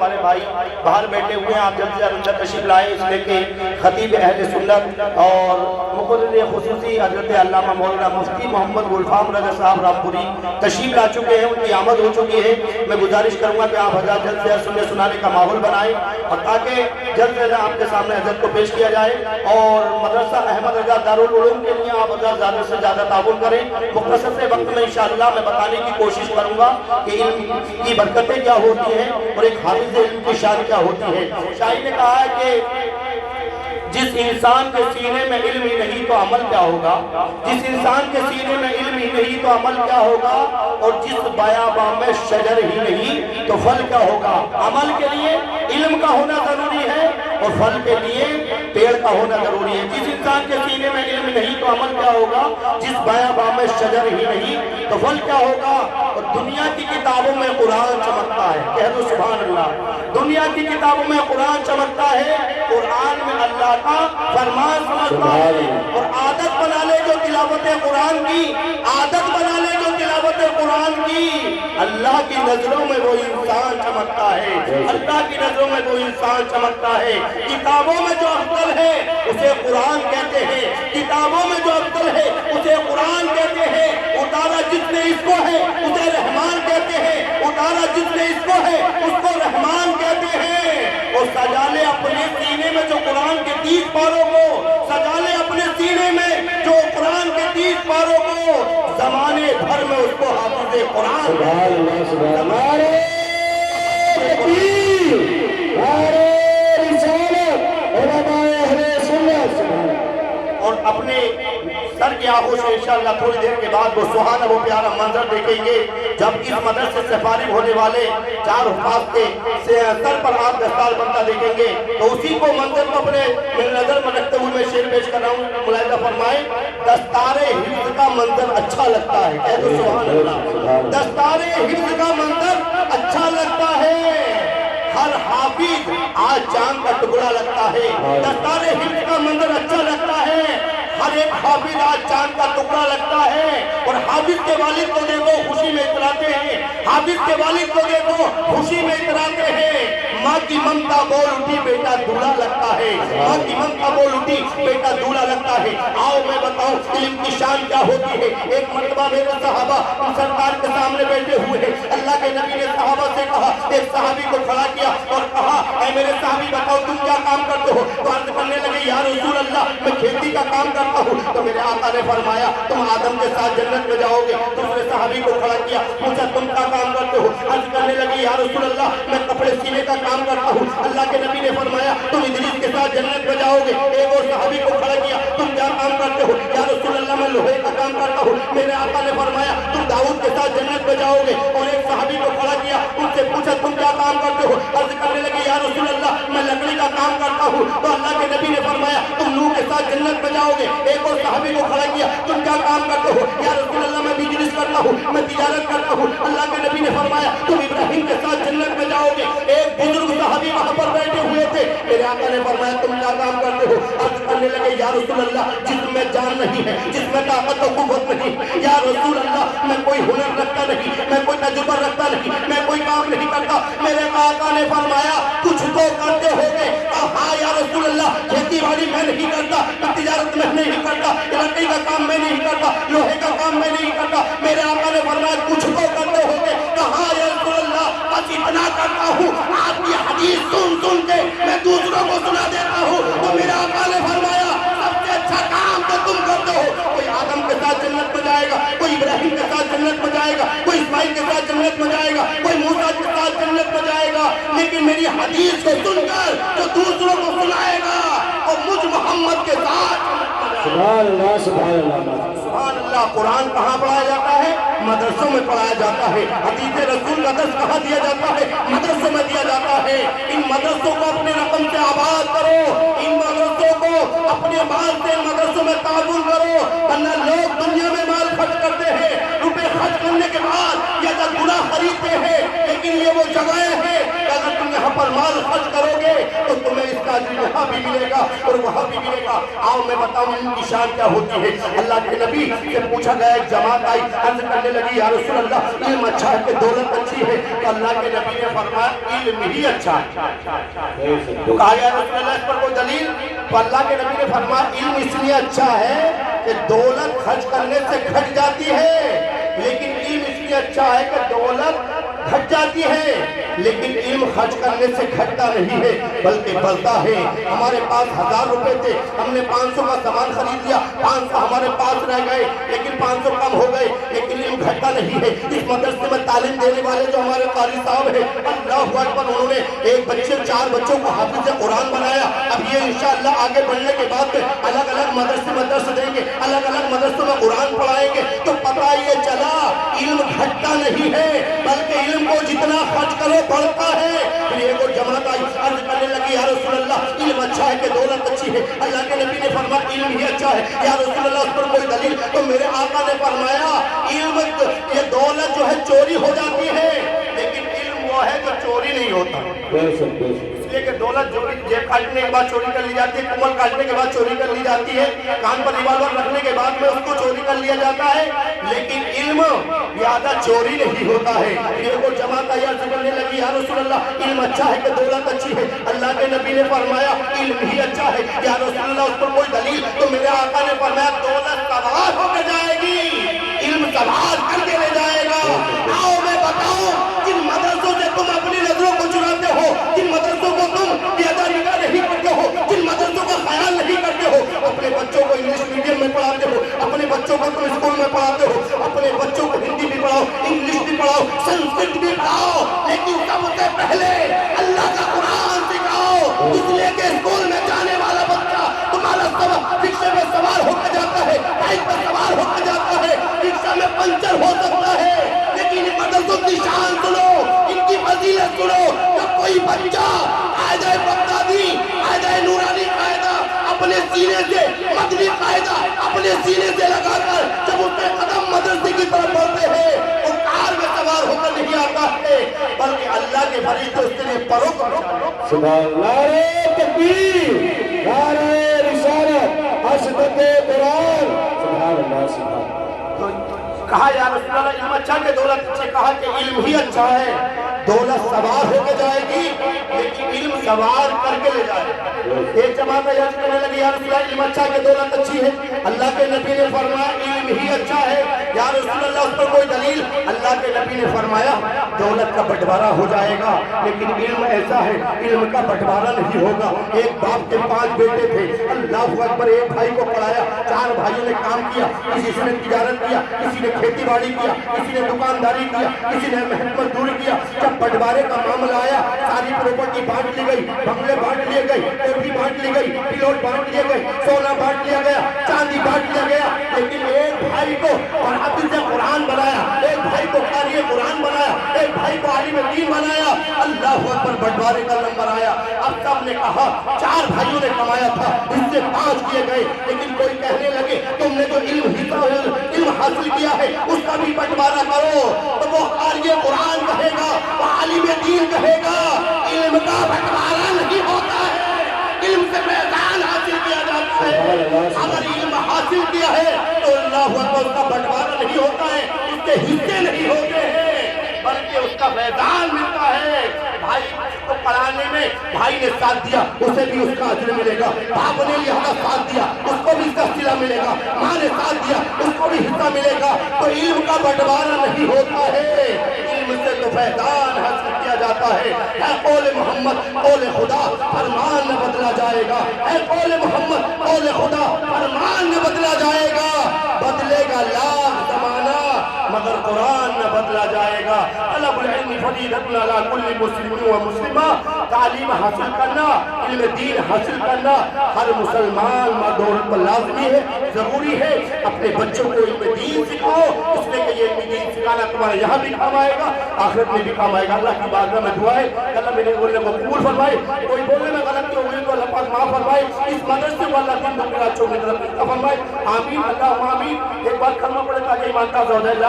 ہمارے بھائی باہر بیٹھے ہوئے ہیں، آپ جلد سے اندر تشریف لائیں، اس لئے کہ خطیب اہل سنت اور مقرر خصوصی حضرت علامہ مولانا مفتی محمد گلفام رضا صاحب رامپوری تشریف لا چکے ہیں، ان کی آمد ہو چکی ہے۔ میں گزارش کروں گا کہ آپ حضرات جلد سے سننے سنانے کا ماحول بنائیں اور تاکہ جلد سے آپ کے سامنے حضرت کو پیش کیا جائے، اور مدرسہ احمد رضا دارالعلوم کے لیے آپ حضرات زیادہ سے زیادہ تعاون کریں۔ مختصر سے وقت میں انشاءاللہ میں بتانے کی کوشش کروں گا کہ علم کی برکتیں کیا ہوتی ہیں اور ایک حافظ علم کی شان کیا ہوتی ہے۔ شاعر نے کہا ہے کہ جس انسان کے سینے میں علم ہی نہیں تو عمل کیا ہوگا، جس انسان کے سینے میں علم ہی نہیں تو عمل کیا ہوگا، اور جس بیاباں میں شجر ہی نہیں تو پھل کیا ہوگا۔ عمل کے لیے علم کا ہونا ضروری ہے اور پھل کے لیے پیڑ کا ہونا ضروری ہے۔ جس انسان کے سینے میں علم نہیں تو عمل کیا ہوگا، جس بیاباں میں شجر ہی نہیں تو پھل کیا ہوگا۔ اور دنیا کی کتابوں میں قرآن چمکتا ہے، کہہ دو سبحان اللہ۔ دنیا کی کتابوں میں قرآن چمکتا ہے، قرآن میں اللہ کا فرمان سمجھتا ہے۔ اور عادت بنا لے جو تلاوت قرآن کی، عادت بنا لے جو تلاوت قرآن کی، اللہ کی نظروں میں وہ انسان چمکتا ہے، اللہ کی نظروں میں وہ انسان چمکتا ہے۔ کتابوں میں جو افضل ہے اسے قرآن کہتے ہیں، کتابوں میں جو افضل ہے اسے قرآن کہتے ہیں۔ اتارا جس نے اس کو ہے اسے رحمان کہتے ہیں، اتارا جس نے اس کو ہے اس کو رحمان کہتے ہیں۔ اور سجا لے اپنے سینے میں جو قرآن کے 30 پاروں کو، سجا لے اپنے سینے میں جو قرآن کے 30 پاروں کو، زمانے بھر میں اس کو حافظ قرآن سبحان اللہ سبحان اللہ اور اپنے سر کی آنکھوں سے انشاءاللہ تھوڑی دیر کے بعد وہ سہانا وہ پیارا منظر دیکھیں گے جب اس مدرسے سے فارغ ہونے والے 4 حفاظ کے سر پر آپ دستار بنتا دیکھیں گے، تو اسی کو منظر کو اپنے نظر میں رکھتے ہوئے میں شعر پیش کر رہا ہوں، ملاحظہ فرمائیں۔ دستار حفظ کا منظر اچھا لگتا ہے، کہہ دو سبحان اللہ۔ دستار حفظ کا منظر اچھا لگتا ہے، ہر حافظ آج چاند کا ٹکڑا لگتا ہے۔ دستار حفظ کا منظر اچھا لگتا ہے، ہر ایک حافظ آج چاند کا ٹکڑا لگتا ہے۔ اور حافظ کے والد کو دیکھو خوشی میں اتراتے ہیں، حافظ کے والد کو دیکھو خوشی میں اتراتے ہیں۔ ماں کی ممتا بول اٹھی بیٹا دولہا لگتا ہے، ماں کی ممتا بول اٹھی بیٹا دولہا لگتا ہے۔ آؤ میں بتاؤں علم کی شان کیا ہوتی ہے۔ ایک مرتبہ میرے صحابہ سرکار کے سامنے بیٹھے ہوئے ہیں، اللہ کے نبی نے صحابہ سے کہا، ایک صحابی کو کھڑا کیا اور کہا اے میرے صحابی بتاؤ تم کیا کام کرتے ہو؟ تو عرض کرنے لگے یا رسول اللہ میں کھیتی کا کام کرتا ہوں۔ تو میرے آقا نے فرمایا تم آدم کے ساتھ جنت میں جاؤ گے۔ دوسرے صحابی کو کھڑا کیا، پوچھا تم کیا کام کرتے ہو؟ عرض کرنے لگے یا رسول اللہ میں کپڑے سینے کا کام کرتا ہوں۔ اللہ کے نبی نے فرمایا تم ادریس کے ساتھ جنت میں جاؤ گے۔ ایک اور صحابی کو کھڑا کیا، تم کیا کام کرتے ہو؟ یا رسول اللہ میں لوہے کا کام کرتا ہوں۔ میرے آقا نے فرمایا تم داؤد کے ساتھ جنت میں جاؤ گے۔ اور ایک صحابی کو کھڑا کیا، ان سے پوچھا تم کیا کام کرتے ہو؟ عرض کرنے لگے یا رسول اللہ میں لکڑی کا کام کرتا ہوں۔ تو اللہ کے نبی نے فرمایا تم نوح کے ساتھ جنت میں جاؤ گے۔ ایک اور صحابی کو کھڑا کیا، تم کیا کام کرتے ہو؟ یا رسول اللہ میں بزنس کرتا ہوں، میں تجارت کرتا ہوں۔ اللہ کے نبی نے فرمایا تم ابراہیم کے ساتھ جنت میں جاؤ گے۔ ایک بزرگ صحابی وہاں پر بیٹھے ہوئے تھے، میرے آقا نے فرمایا تم کیا کام کرتے ہو؟ عرض کرنے لگے یا رسول اللہ جسم میں جان نہیں ہے، جسم میں طاقت و قوت نہیں، یا رسول اللہ میں کوئی ہنر رکھتا نہیں، میں کوئی تجربہ رکھتا نہیں، میں کوئی کام نہیں کرتا۔ میرے آقا نے فرمایا کچھ تو کرتے ہو گے؟ ہاں یا رسول اللہ کھیتی باڑی میں نہیں کرتا، تجارت میں نہیں کرتا، لکڑی کا کام میں نہیں کرتا، لوہے کا کام میں نہیں کرتا۔ میرے آقا نے فرمایا کچھ تو کرتے ہو گے؟ کہا یا رسول اللہ بس اتنا کرتا ہوں، آپ کی حدیث سن سن کے میں دوسروں کو سنا دیتا ہوں۔ تو میرے آقا نے فرمایا سب سے اچھا کام تو تم کرتے ہو۔ کوئی آدم کے ساتھ جنت میں جائے گا، کوئی ابراہیم کے ساتھ جنت میں جائے گا، کوئی اسماعیل کے ساتھ جنت میں جائے گا، کوئی موسیٰ کے ساتھ جنت میں جائے گا، لیکن میری حدیث کو سن کر جو دوسروں کو سنائے گا وہ مجھ محمد کے ساتھ۔ سبحان اللہ سبحان اللہ سبحان اللہ۔ قرآن کہاں پڑھایا جاتا ہے؟ مدرسوں میں پڑھایا جاتا ہے۔ حدیث رسول کا درس کہاں دیا جاتا ہے؟ مدرسوں میں دیا جاتا ہے۔ ان مدرسوں کو اپنے رقم سے آباد کرو، ان مدرسوں کو اپنے مال سے مدرسوں میں تعاون کرو، ورنہ لوگ دنیا میں مال خرچ کرتے ہیں، روپے خرچ کرنے کے بعد یہ گناہ خریدتے ہیں، لیکن یہ وہ جگہ ہے کہ اگر تم یہاں پر مال خرچ کرو گے تو تمہیں اس کا یہاں بھی ملے گا اور وہاں بھی ملے گا۔ آؤ میں بتاؤں علم کی شان کیا ہوتی ہے۔ اللہ کے نبی سے پوچھا گیا، ایک جماعت آئی عرض کرنے لگی یا رسول اللہ علم اچھا ہے کہ دولت اچھی ہے؟ تو اللہ کے نبی نے فرمایا علم ہی اچھا ہے۔ تو کہا یا رسول اللہ اس پر کوئی دلیل؟ تو اللہ کے نبی نے فرمایا علم اس لیے اچھا ہے کہ دولت خرچ کرنے سے گھٹ جاتی ہے، لیکن علم اس لیے اچھا ہے کہ دولت گھٹ جاتی ہے لیکن علم خرچ کرنے سے گھٹتا نہیں ہے بلکہ بڑھتا ہے۔ ہمارے پاس 1000 روپے تھے، ہم نے 500 کا سامان خرید لیا، 500 ہمارے پاس رہ گئے لیکن 500 کم ہو گئے، لیکن علم گھٹتا نہیں ہے۔ اس مدرسے میں تعلیم دینے والے جو ہمارے قاری صاحب ہیں، اللہ اکبر، انہوں نے ایک بچے 4 بچوں کو حافظ قرآن بنایا۔ اب یہ انشاءاللہ آگے بڑھنے کے بعد الگ الگ مدرسے دیں گے، الگ الگ مدرسوں میں قرآن پڑھائیں گے، تو پتہ یہ چلا علم گھٹتا نہیں ہے بلکہ علم کو جتنا خرچ کرو بڑھتا ہے۔ پھر ایک اور جماعت آئی عرض کرنے لگی یا رسول اللہ علم اچھا ہے کہ دولت اچھی ہے؟ اللہ کے نبی نے فرمایا علم ہی اچھا ہے۔ یا رسول اللہ اس پر کوئی دلیل؟ تو میرے آقا نے فرمایا علم یہ دولت جو ہے چوری ہو جاتی ہے لیکن علم وہ ہے جو چوری نہیں ہوتا۔ اس لیے کہ دولت جیب کاٹنے کے بعد چوری کر لی جاتی ہے، کمر کاٹنے کے بعد چوری کر لی جاتی ہے، کان پر ریوالور رکھنے کے بعد میں اس کو چوری کر لیا جاتا ہے، لیکن علم زیادہ چوری نہیں ہوتا ہے۔ یہ کو جماعت آیا کرنے لگی یا رسول اللہ علم اچھا ہے کہ دولت اچھی ہے؟ اللہ کے نبی نے فرمایا علم ہی اچھا ہے۔ یا رسول اللہ اس پر کوئی دلیل؟ تو میرے آقا نے فرمایا دولت سوار ہو کے جائے گی، علم سوار کر کے لے جائے گا۔ آؤ میں بتاؤں جن مدرسوں سے تم اپنی نظروں کو چراتے ہو، جن مدرسوں کو تم بیداریگاہ نہیں کرتے ہو، جن مدرسوں کا خیال نہیں کرتے ہو، اپنے بچوں کو انگلش میڈیم میں پڑھاتے ہو، اپنے بچوں کو تم اسکول میں پڑھاتے ہو، اپنے بچوں کو ہندی بھی پڑھاؤ، انگلش بھی پڑھاؤ، سنسکرت بھی پڑھاؤ، لیکن سب سے پہلے اللہ کا قرآن سکھاؤ، اس لیے کہ اسکول میں جانے والا بچہ تمہارا سبق رکشے میں سوار ہو کے جاتا ہے، بائک پر سوار ہو کے جاتا ہے، رکشہ میں پنچر ہو سکتا ہے، لیکن ان مدرسوں کی شان سنو، ان کی فضیلت سنو۔ جب کوئی بچہ قاعدہ بغدادی، قاعدہ نورانی قاعدہ اپنے سینے سے، مدنی قاعدہ اپنے سینے سے لگا کر جب اس کے قدم مدرسے کی طرف بڑھتے ہیں وہ کار میں سوار ہو کر نہیں آتا ہے بلکہ اللہ کے فرشتے اس کے لیے پرو کر سبحان اللہ، نعرہ تکبیر، نعرہ رسالت، حسبت قرآن، سبحان اللہ، سبحان اللہ۔ کہا یا رسول اللہ علم اچھا کہ دولت اچھا؟ کہا کہ علم ہی اچھا ہے، دولت سوار ہو کے جائے گی لیکن علم سوار کر کے لے جائے گا۔ ایک جماعت عرض کرنے لگی یا رسول اللہ علم اچھا کہ دولت اچھی ہے؟ اللہ کے نبی نے فرمایا علم ہی اچھا ہے۔ یا رسول اللہ اس پر کوئی دلیل؟ اللہ کے نبی نے فرمایا دولت کا بٹوارا ہو جائے گا لیکن علم ایسا ہے علم کا بٹوارا نہیں ہوگا۔ ایک باپ کے 5 بیٹے تھے، اللہ اکبر، ایک بھائی کو پڑھایا، 4 بھائیوں نے کام کیا، کسی نے تجارت کیا، کسی نے کھیتی باڑی کیا، کسی نے دکانداری کیا، کسی نے محنت مزدوری کیا۔ جب بٹوارے کا معاملہ آیا ساری پراپرٹی بانٹ لی گئی، بنگلے بانٹ لیے گئے، کوٹھی بانٹ لی گئی، پلاٹ بانٹ لیے گئے، سونا بانٹ لیا گیا، چاندی بانٹ لیا گیا، لیکن ایک بھائی کو حافظ قرآن بنایا، ایک بھائی کو قاری قرآن بنایا، ایک بھائی کو عالم دین بنایا۔ اللہ اکبر، بٹوارے کا نمبر آیا۔ اب سب نے کہا 4 بھائیوں نے کمایا تھا، اس سے 5 کیے گئے، لیکن کوئی کہنے لگے تم نے تو علم حاصل کیا ہے اس کا بھی بٹوارا کرو، تو وہ قاری قرآن کہے گا، وہ عالم دین کہے گا۔ علم کا بٹوارا نہیں ہوتا ہے، علم سے فیضان حاصل کیا جاتا ہے۔ اگر علم حاصل کیا ہے تو اللہ اکبر، اس کا بٹوارا نہیں ہوتا ہے، اس کے حصے نہیں ہوتے ہیں بلکہ اس کا فیضان ملتا ہے۔ بھائی کو پڑھانے میں بھائی نے ساتھ دیا، اسے بھی اس کا اجر ملے گا۔ باپ نے لہذا ساتھ دیا، اس کو بھی اس کا صلہ ملے گا۔ ماں نے ساتھ دیا، اس کو بھی حصہ ملے گا۔ تو علم کا بٹوارا نہیں ہوتا ہے، علم سے تو فیضان حاصل کیا جاتا ہے۔ اے قول محمد قول خدا، فرمان نہ بدلا جائے گا۔ اے قول محمد قول خدا، فرمان نہ بدلا جائے گا۔ بدلے گا لاکھ زمانہ مگر قرآن نہ بدلا جائے گا۔ طلب العلم فریضۃ علی کل مسلم و مسلمہ، تعلیم حاصل کرنا، علم دین حاصل کرنا ہر مسلمان مرد عورت پر لازمی ہے، ضروری ہے۔ اپنے بچوں کو علم دین سکھاؤ، اس لیے کہ یہ علم دین سکھانا تمہارے یہاں بھی کام آئے گا، آخرت میں بھی کام آئے گا۔ اللہ کی بارگاہ میں دعا ہے کہ اللہ میرے بولنے کو قبول فرمائے، کوئی بولنے میں غلطی ہوئی تو اللہ پاک معاف فرمائے، اس مدرسے کو اللہ دین میں اچھوں کی طرف فرمائے، آمین، اللہ آمین۔ ایک بار کلمہ پڑھے تاکہ ایمان تازہ ہو جائے۔